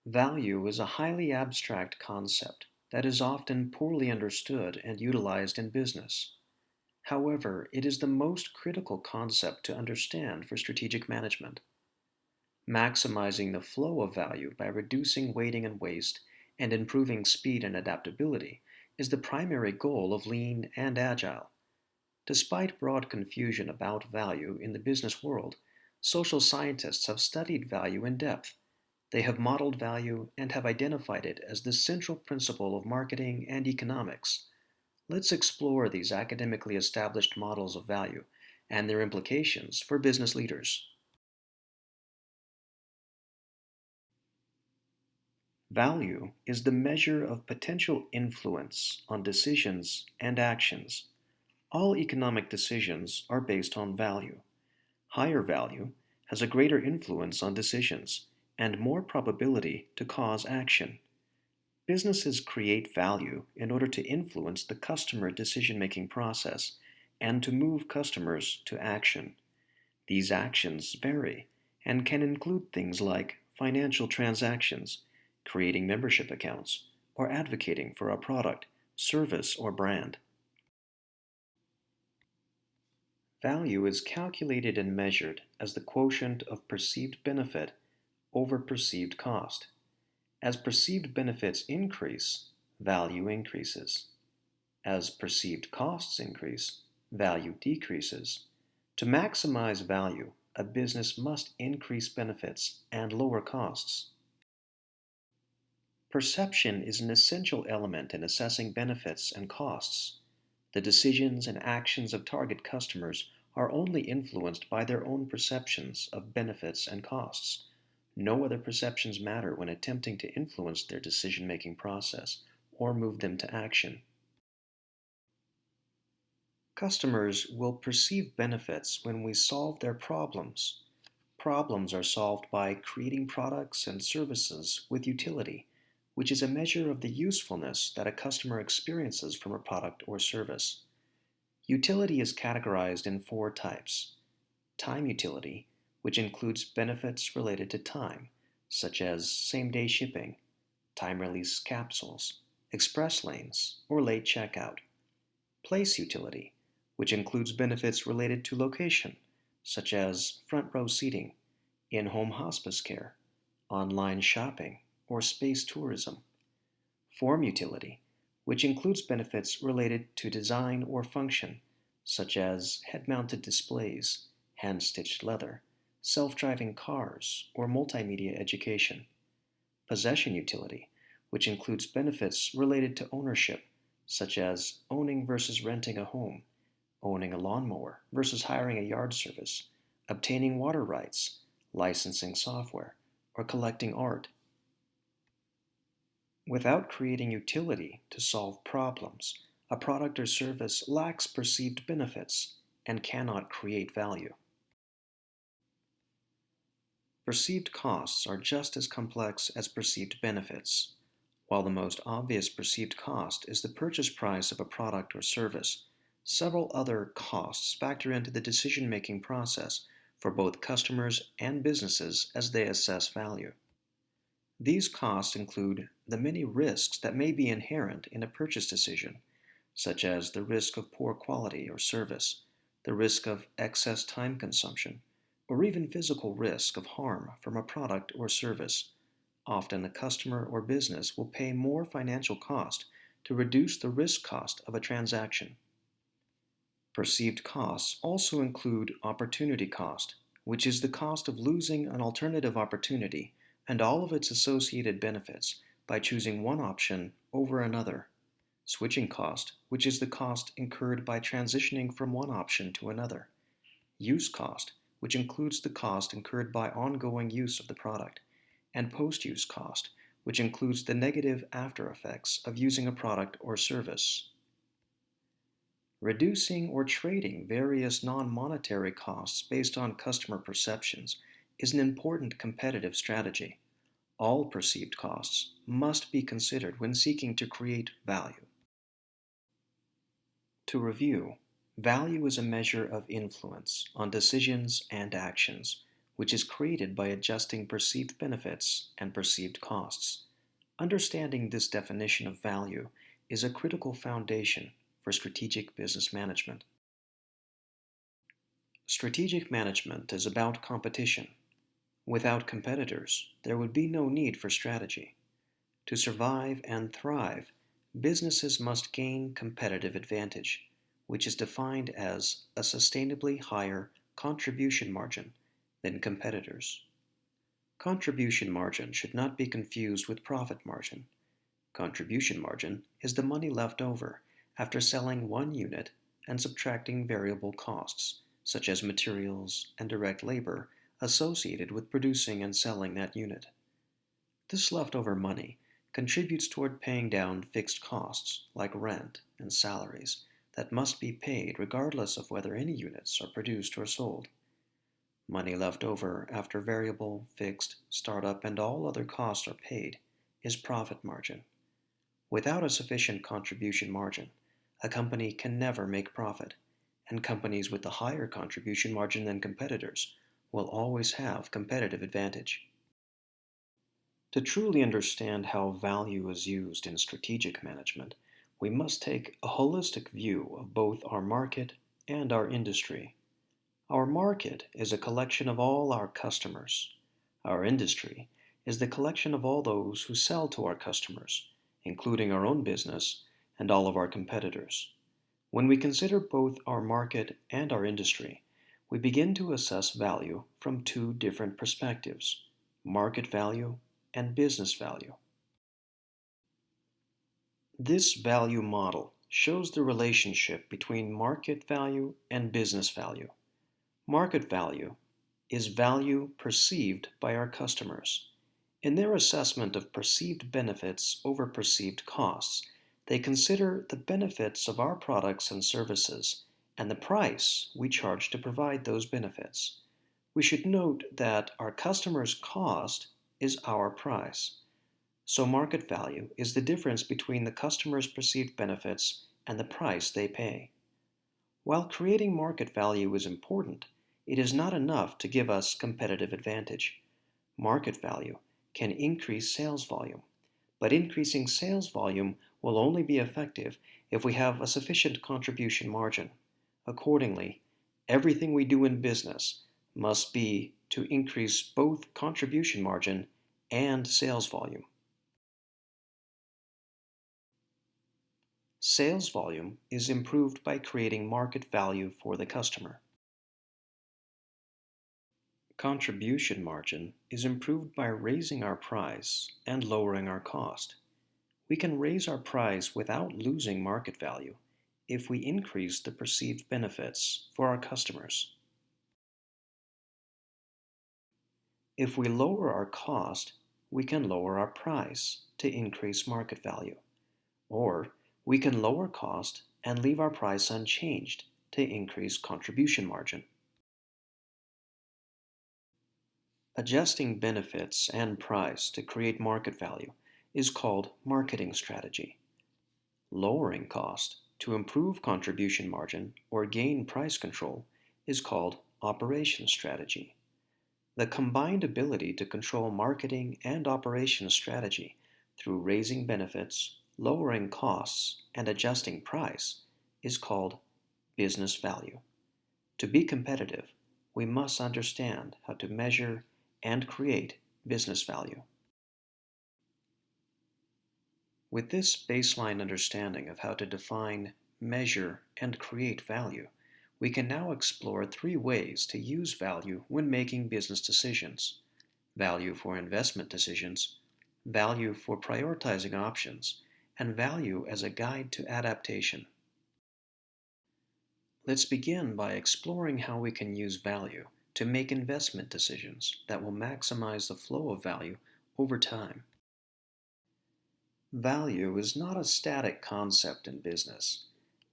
Value is a highly abstract concept that is often poorly understood and utilized in business. However, it is the most critical concept to understand for strategic management. Maximizing the flow of value by reducing waiting and waste and improving speed and adaptability is the primary goal of lean and agile. Despite broad confusion about value in the business world, social scientists have studied value in depth. They have modeled value and have identified it as the central principle of marketing and economics. Let's explore these academically established models of value and their implications for business leaders. Value is the measure of potential influence on decisions and actions. All economic decisions are based on value. Higher value has a greater influence on decisions and more probability to cause action. Businesses create value in order to influence the customer decision-making process and to move customers to action. These actions vary and can include things like financial transactions, creating membership accounts, or advocating for a product, service, or brand. Value is calculated and measured as the quotient of perceived benefit over perceived cost. As perceived benefits increase, value increases. As perceived costs increase, value decreases. To maximize value, a business must increase benefits and lower costs. Perception is an essential element in assessing benefits and costs. The decisions and actions of target customers are only influenced by their own perceptions of benefits and costs. No other perceptions matter when attempting to influence their decision-making process or move them to action. Customers will perceive benefits when we solve their problems. Problems are solved by creating products and services with utility, which is a measure of the usefulness that a customer experiences from a product or service. Utility is categorized in four types. Time utility, which includes benefits related to time, such as same-day shipping, time-release capsules, express lanes, or late checkout. Place utility, which includes benefits related to location, such as front row seating, in-home hospice care, online shopping, or space tourism. Form utility, which includes benefits related to design or function, such as head-mounted displays, hand-stitched leather, self-driving cars, or multimedia education. Possession utility, which includes benefits related to ownership, such as owning versus renting a home, owning a lawnmower versus hiring a yard service, obtaining water rights, licensing software, or collecting art. Without creating utility to solve problems, a product or service lacks perceived benefits and cannot create value. Perceived costs are just as complex as perceived benefits. While the most obvious perceived cost is the purchase price of a product or service, several other costs factor into the decision-making process for both customers and businesses as they assess value. These costs include the many risks that may be inherent in a purchase decision, such as the risk of poor quality or service, the risk of excess time consumption, or even physical risk of harm from a product or service. Often a customer or business will pay more financial cost to reduce the risk cost of a transaction. Perceived costs also include opportunity cost, which is the cost of losing an alternative opportunity and all of its associated benefits by choosing one option over another. Switching cost, which is the cost incurred by transitioning from one option to another. Use cost, which includes the cost incurred by ongoing use of the product. And post-use cost, which includes the negative after effects of using a product or service. Reducing or trading various non-monetary costs based on customer perceptions is an important competitive strategy. All perceived costs must be considered when seeking to create value. To review, value is a measure of influence on decisions and actions, which is created by adjusting perceived benefits and perceived costs. Understanding this definition of value is a critical foundation for strategic business management. Strategic management is about competition. Without competitors, there would be no need for strategy. To survive and thrive, businesses must gain competitive advantage, which is defined as a sustainably higher contribution margin than competitors. Contribution margin should not be confused with profit margin. Contribution margin is the money left over after selling one unit and subtracting variable costs, such as materials and direct labor associated with producing and selling that unit. This leftover money contributes toward paying down fixed costs like rent and salaries that must be paid regardless of whether any units are produced or sold. Money left over after variable, fixed, startup, and all other costs are paid is profit margin. Without a sufficient contribution margin, a company can never make profit, and companies with a higher contribution margin than competitors will always have competitive advantage. To truly understand how value is used in strategic management, we must take a holistic view of both our market and our industry. Our market is a collection of all our customers. Our industry is the collection of all those who sell to our customers, including our own business and all of our competitors. When we consider both our market and our industry, we begin to assess value from two different perspectives: market value and business value. This value model shows the relationship between market value and business value. Market value is value perceived by our customers. In their assessment of perceived benefits over perceived costs, they consider the benefits of our products and services and the price we charge to provide those benefits. We should note that our customer's cost is our price. So market value is the difference between the customer's perceived benefits and the price they pay. While creating market value is important, it is not enough to give us competitive advantage. Market value can increase sales volume, but increasing sales volume will only be effective if we have a sufficient contribution margin. Accordingly, everything we do in business must be to increase both contribution margin and sales volume. Sales volume is improved by creating market value for the customer. Contribution margin is improved by raising our price and lowering our cost. We can raise our price without losing market value if we increase the perceived benefits for our customers. If we lower our cost, we can lower our price to increase market value. Or we can lower cost and leave our price unchanged to increase contribution margin. Adjusting benefits and price to create market value is called marketing strategy. Lowering cost to improve contribution margin or gain price control is called operations strategy. The combined ability to control marketing and operations strategy through raising benefits, lowering costs, and adjusting price is called business value. To be competitive, we must understand how to measure and create business value. With this baseline understanding of how to define, measure, and create value, we can now explore three ways to use value when making business decisions: value for investment decisions, value for prioritizing options, and value as a guide to adaptation. Let's begin by exploring how we can use value to make investment decisions that will maximize the flow of value over time. Value is not a static concept in business.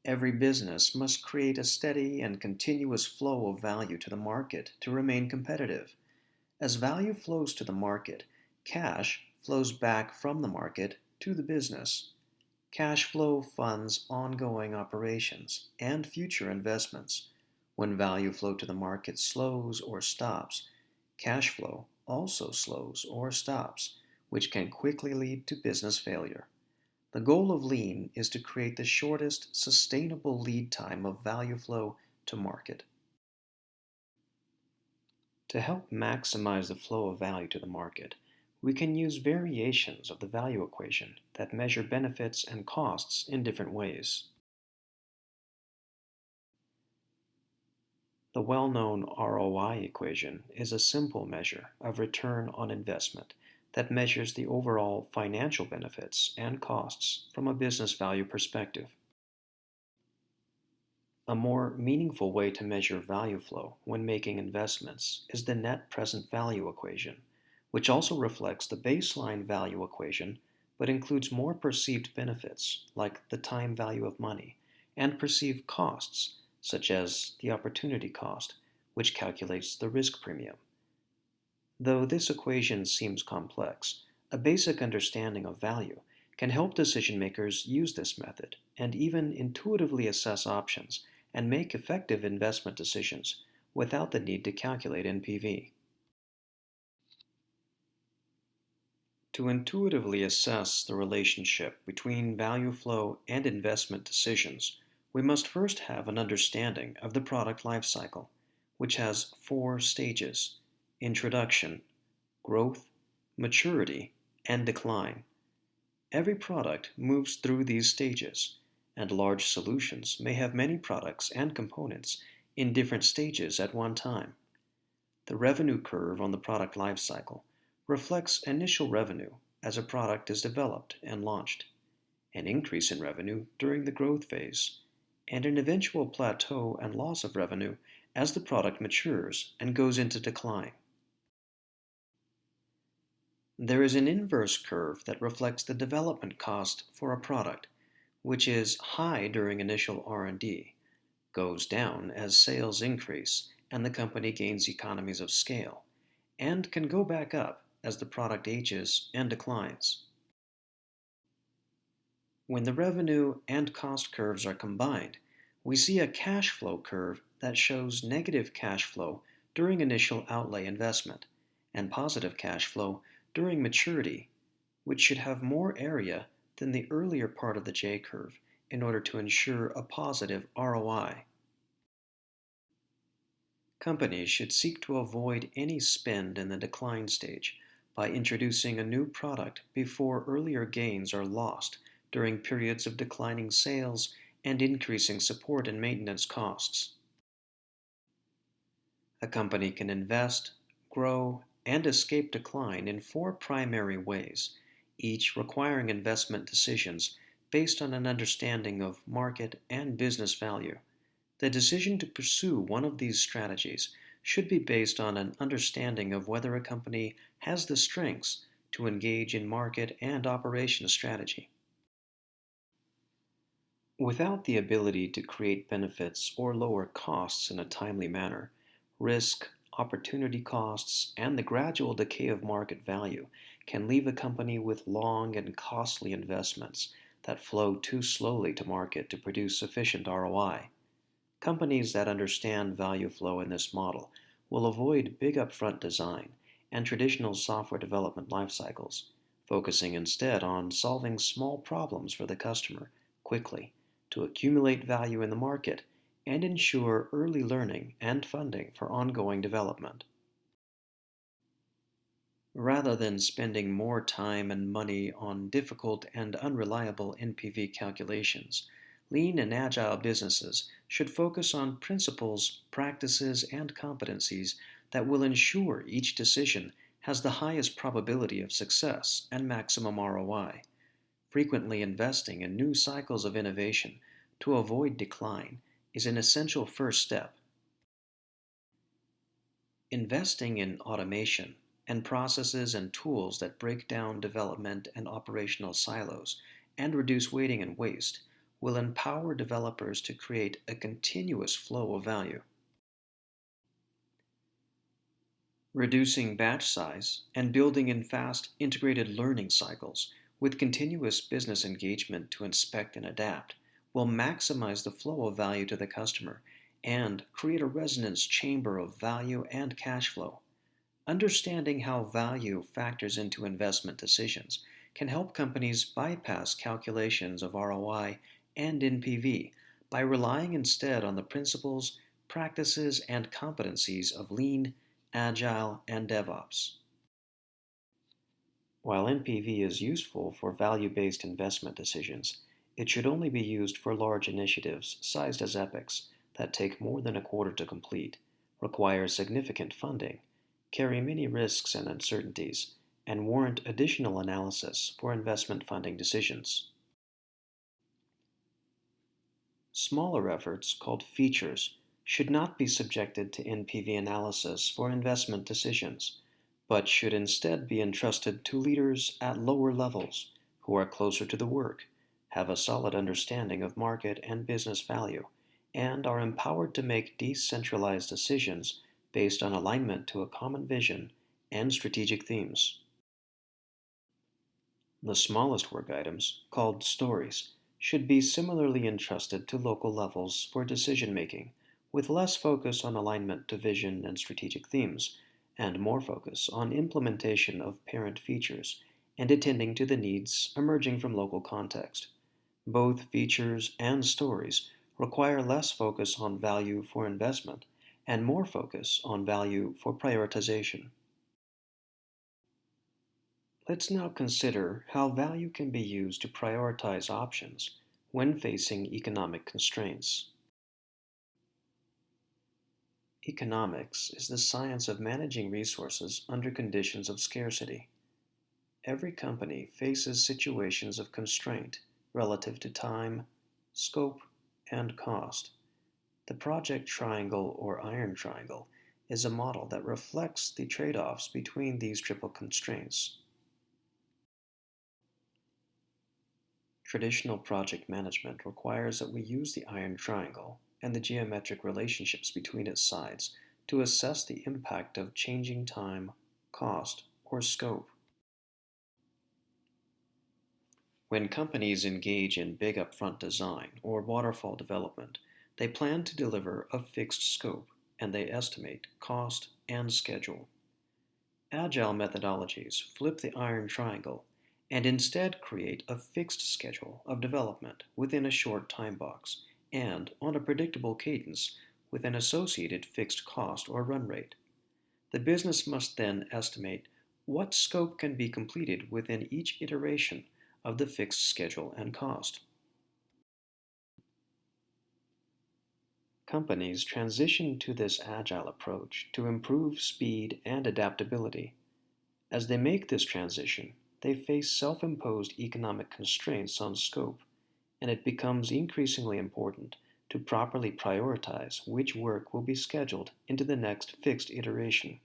Every business must create a steady and continuous flow of value to the market to remain competitive. As value flows to the market, cash flows back from the market to the business. Cash flow funds ongoing operations and future investments. When value flow to the market slows or stops, Cash flow also slows or stops, which can quickly lead to business failure. The goal of lean is to create the shortest sustainable lead time of value flow to market. To help maximize the flow of value to the market, we can use variations of the value equation that measure benefits and costs in different ways. The well-known ROI equation is a simple measure of return on investment that measures the overall financial benefits and costs from a business value perspective. A more meaningful way to measure value flow when making investments is the net present value equation, which also reflects the baseline value equation but includes more perceived benefits like the time value of money and perceived costs such as the opportunity cost, which calculates the risk premium. Though this equation seems complex, a basic understanding of value can help decision makers use this method and even intuitively assess options and make effective investment decisions without the need to calculate NPV. To intuitively assess the relationship between value flow and investment decisions, we must first have an understanding of the product lifecycle, which has four stages: introduction, growth, maturity, and decline. Every product moves through these stages, and large solutions may have many products and components in different stages at one time. The revenue curve on the product lifecycle reflects initial revenue as a product is developed and launched, an increase in revenue during the growth phase, and an eventual plateau and loss of revenue as the product matures and goes into decline. There is an inverse curve that reflects the development cost for a product, which is high during initial R&D, goes down as sales increase and the company gains economies of scale, and can go back up as the product ages and declines. When the revenue and cost curves are combined, we see a cash flow curve that shows negative cash flow during initial outlay investment and positive cash flow during maturity, which should have more area than the earlier part of the J curve in order to ensure a positive ROI. Companies should seek to avoid any spend in the decline stage by introducing a new product before earlier gains are lost during periods of declining sales and increasing support and maintenance costs. A company can invest, grow, and escape decline in four primary ways, each requiring investment decisions based on an understanding of market and business value. The decision to pursue one of these strategies should be based on an understanding of whether a company has the strengths to engage in market and operation strategy. Without the ability to create benefits or lower costs in a timely manner, risk, opportunity costs, and the gradual decay of market value can leave a company with long and costly investments that flow too slowly to market to produce sufficient ROI. Companies that understand value flow in this model will avoid big upfront design and traditional software development life cycles, focusing instead on solving small problems for the customer quickly to accumulate value in the market and ensure early learning and funding for ongoing development. Rather than spending more time and money on difficult and unreliable NPV calculations, lean and agile businesses should focus on principles, practices, and competencies that will ensure each decision has the highest probability of success and maximum ROI. Frequently investing in new cycles of innovation to avoid decline is an essential first step. Investing in automation and processes and tools that break down development and operational silos and reduce waiting and waste will empower developers to create a continuous flow of value. Reducing batch size and building in fast integrated learning cycles with continuous business engagement to inspect and adapt will maximize the flow of value to the customer and create a resonance chamber of value and cash flow. Understanding how value factors into investment decisions can help companies bypass calculations of ROI and NPV by relying instead on the principles, practices, and competencies of lean, agile, and DevOps. While NPV is useful for value based investment decisions, it should only be used for large initiatives sized as epics that take more than a quarter to complete, require significant funding, carry many risks and uncertainties, and warrant additional analysis for investment funding decisions. Smaller efforts, called features, should not be subjected to NPV analysis for investment decisions, but should instead be entrusted to leaders at lower levels who are closer to the work, have a solid understanding of market and business value, and are empowered to make decentralized decisions based on alignment to a common vision and strategic themes. The smallest work items, called stories, should be similarly entrusted to local levels for decision making, with less focus on alignment to vision and strategic themes, and more focus on implementation of parent features and attending to the needs emerging from local context. Both features and stories require less focus on value for investment and more focus on value for prioritization. Let's now consider how value can be used to prioritize options when facing economic constraints. Economics is the science of managing resources under conditions of scarcity. Every company faces situations of constraint relative to time, scope, and cost. The project triangle or iron triangle is a model that reflects the trade-offs between these triple constraints. Traditional project management requires that we use the iron triangle and the geometric relationships between its sides to assess the impact of changing time, cost, or scope. When companies engage in big upfront design or waterfall development, they plan to deliver a fixed scope and they estimate cost and schedule. Agile methodologies flip the iron triangle and instead create a fixed schedule of development within a short time box and on a predictable cadence with an associated fixed cost or run rate. The business must then estimate what scope can be completed within each iteration of the fixed schedule and cost. Companies transition to this agile approach to improve speed and adaptability. As they make this transition, they face self-imposed economic constraints on scope, and it becomes increasingly important to properly prioritize which work will be scheduled into the next fixed iteration.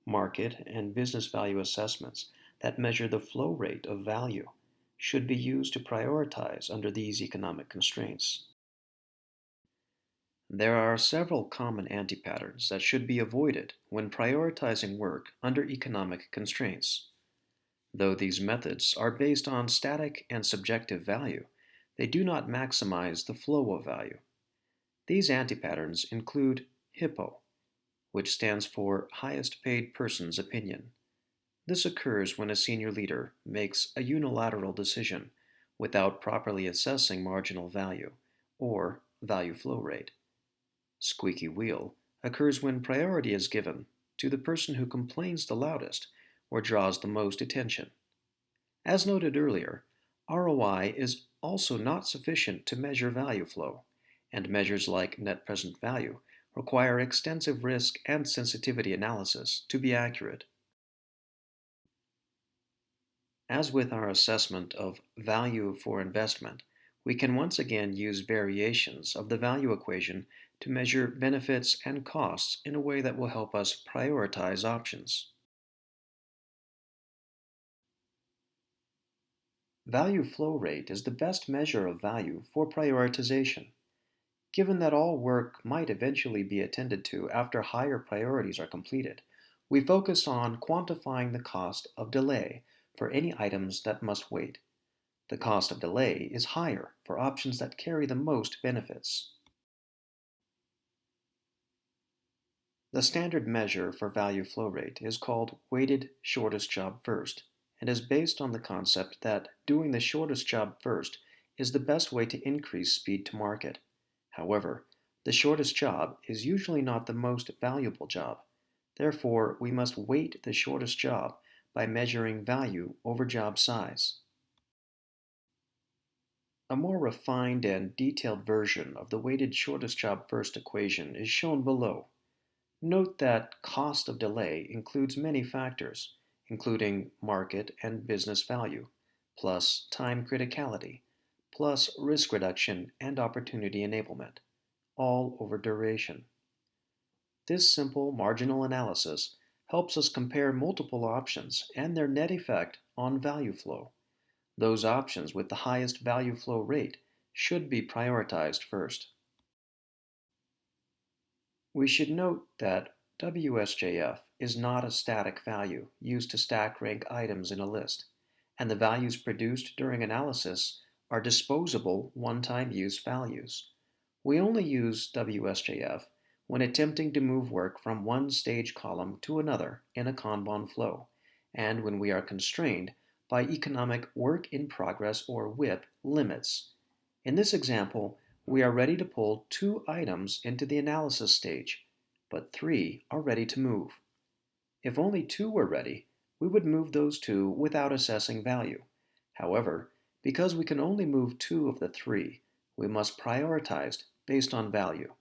Market and business value assessments that measure the flow rate of value should be used to prioritize under these economic constraints. There are several common anti-patterns that should be avoided when prioritizing work under economic constraints. Though these methods are based on static and subjective value, they do not maximize the flow of value. These antipatterns include HIPPO, which stands for Highest Paid Person's Opinion. This occurs when a senior leader makes a unilateral decision without properly assessing marginal value or value flow rate. Squeaky wheel occurs when priority is given to the person who complains the loudest or draws the most attention. As noted earlier, ROI is also not sufficient to measure value flow, and measures like net present value require extensive risk and sensitivity analysis to be accurate. As with our assessment of value for investment, we can once again use variations of the value equation to measure benefits and costs in a way that will help us prioritize options. Value flow rate is the best measure of value for prioritization. Given that all work might eventually be attended to after higher priorities are completed, we focus on quantifying the cost of delay for any items that must wait. The cost of delay is higher for options that carry the most benefits. The standard measure for value flow rate is called weighted shortest job first and is based on the concept that doing the shortest job first is the best way to increase speed to market. However, the shortest job is usually not the most valuable job. Therefore, we must weight the shortest job by measuring value over job size. A more refined and detailed version of the weighted shortest job first equation is shown below. Note that cost of delay includes many factors, including market and business value, plus time criticality, plus risk reduction and opportunity enablement, all over duration. This simple marginal analysis helps us compare multiple options and their net effect on value flow. Those options with the highest value flow rate should be prioritized first. We should note that WSJF is not a static value used to stack rank items in a list, and the values produced during analysis are disposable one-time use values. We only use WSJF when attempting to move work from one stage column to another in a Kanban flow, and when we are constrained by economic work in progress or WIP limits. In this example, we are ready to pull 2 items into the analysis stage, but 3 are ready to move. If only 2 were ready, we would move those 2 without assessing value. However, because we can only move 2 of the 3, we must prioritize based on value.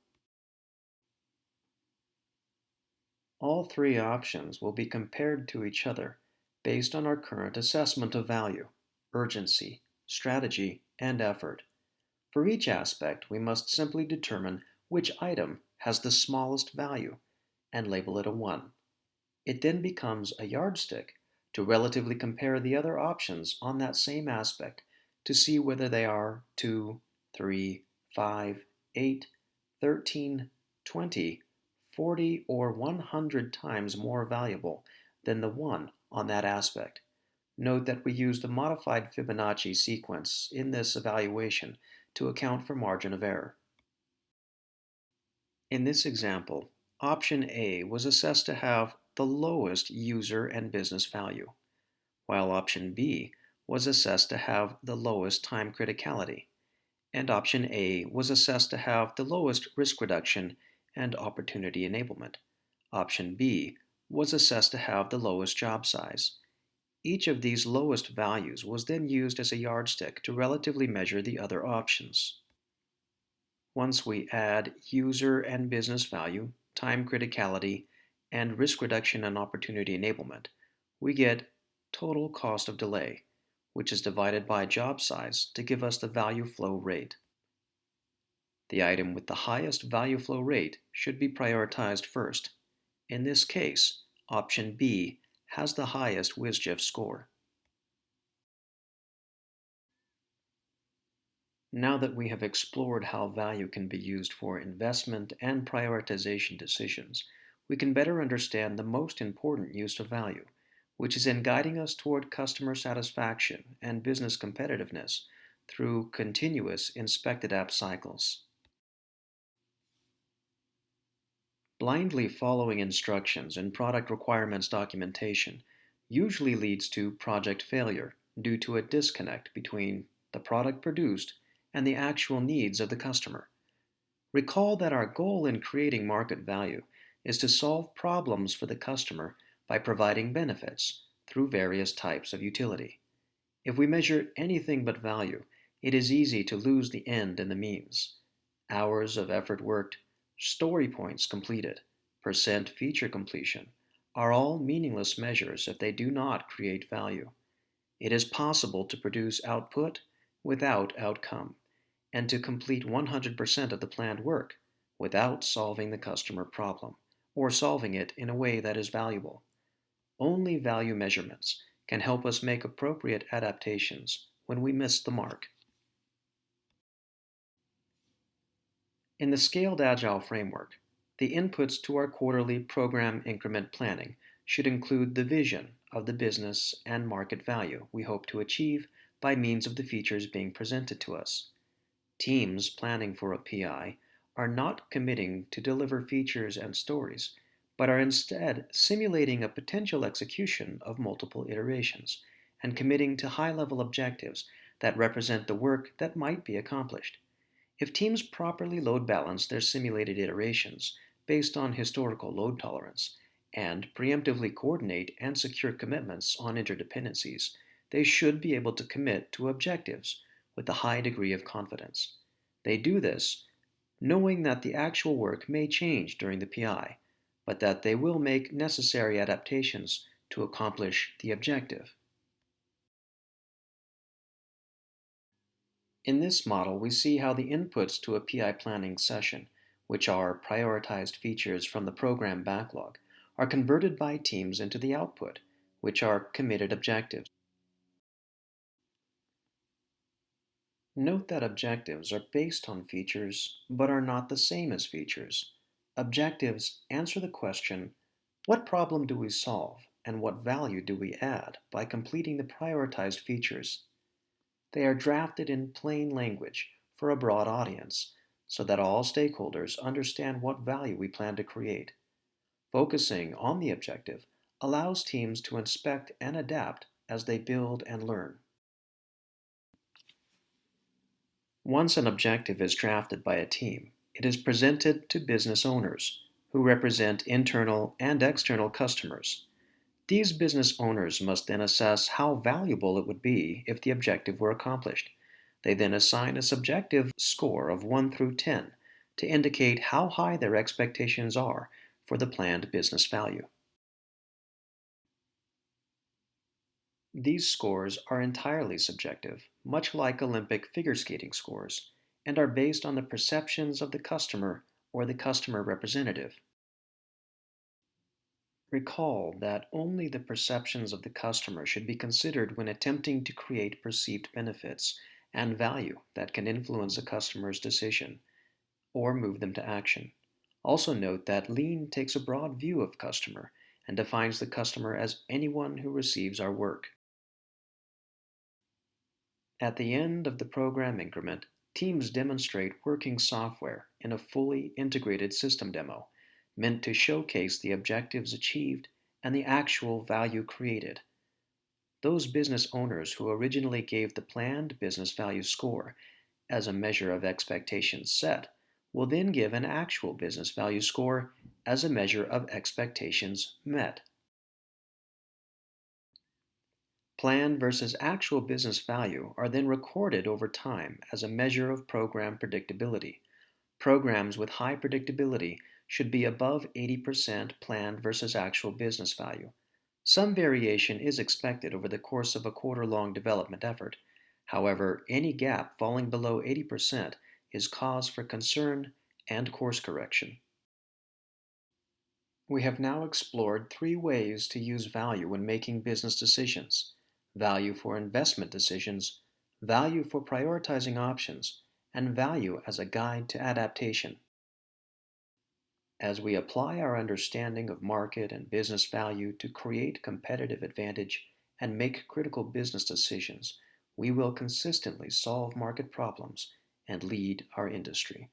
All 3 options will be compared to each other based on our current assessment of value, urgency, strategy, and effort. For each aspect, we must simply determine which item has the smallest value and label it a 1. It then becomes a yardstick to relatively compare the other options on that same aspect to see whether they are 2, 3, 5, 8, 13, 20, 40, or 100 times more valuable than the 1 on that aspect. Note that we use the modified Fibonacci sequence in this evaluation to account for margin of error. In this example, option A was assessed to have the lowest user and business value, while option B was assessed to have the lowest time criticality, and option A was assessed to have the lowest risk reduction and opportunity enablement. Option B was assessed to have the lowest job size. Each of these lowest values was then used as a yardstick to relatively measure the other options. Once we add user and business value, time criticality, and risk reduction and opportunity enablement, we get total cost of delay, which is divided by job size to give us the value flow rate. The item with the highest value flow rate should be prioritized first. In this case, option B has the highest WSJF score. Now that we have explored how value can be used for investment and prioritization decisions, we can better understand the most important use of value, which is in guiding us toward customer satisfaction and business competitiveness through continuous inspected app cycles. Blindly following instructions in product requirements documentation usually leads to project failure due to a disconnect between the product produced and the actual needs of the customer. Recall that our goal in creating market value is to solve problems for the customer by providing benefits through various types of utility. If we measure anything but value, it is easy to lose the end in the means. Hours of effort worked, story points completed, percent feature completion are all meaningless measures if they do not create value. It is possible to produce output without outcome, and to complete 100% of the planned work without solving the customer problem, or solving it in a way that is valuable. Only value measurements can help us make appropriate adaptations when we miss the mark. In the Scaled Agile framework, the inputs to our quarterly program increment planning should include the vision of the business and market value we hope to achieve by means of the features being presented to us. Teams planning for a PI are not committing to deliver features and stories, but are instead simulating a potential execution of multiple iterations and committing to high level objectives that represent the work that might be accomplished. If teams properly load balance their simulated iterations based on historical load tolerance and preemptively coordinate and secure commitments on interdependencies, they should be able to commit to objectives with a high degree of confidence. They do this knowing that the actual work may change during the PI, but that they will make necessary adaptations to accomplish the objective. In this model, we see how the inputs to a PI planning session, which are prioritized features from the program backlog, are converted by teams into the output, which are committed objectives. Note that objectives are based on features, but are not the same as features. Objectives answer the question, what problem do we solve, and what value do we add by completing the prioritized features? They are drafted in plain language for a broad audience so that all stakeholders understand what value we plan to create. Focusing on the objective allows teams to inspect and adapt as they build and learn. Once an objective is drafted by a team, it is presented to business owners, who represent internal and external customers. These business owners must then assess how valuable it would be if the objective were accomplished. They then assign a subjective score of 1 through 10 to indicate how high their expectations are for the planned business value. These scores are entirely subjective, much like Olympic figure skating scores, and are based on the perceptions of the customer or the customer representative. Recall that only the perceptions of the customer should be considered when attempting to create perceived benefits and value that can influence a customer's decision or move them to action. Also note that Lean takes a broad view of customer and defines the customer as anyone who receives our work. At the end of the program increment, teams demonstrate working software in a fully integrated system demo, meant to showcase the objectives achieved and the actual value created. Those business owners who originally gave the planned business value score as a measure of expectations set will then give an actual business value score as a measure of expectations met. Planned versus actual business value are then recorded over time as a measure of program predictability. Programs with high predictability should be above 80% planned versus actual business value. Some variation is expected over the course of a quarter-long development effort. However, any gap falling below 80% is cause for concern and course correction. We have now explored three ways to use value when making business decisions: value for investment decisions, value for prioritizing options, and value as a guide to adaptation. As we apply our understanding of market and business value to create competitive advantage and make critical business decisions, we will consistently solve market problems and lead our industry.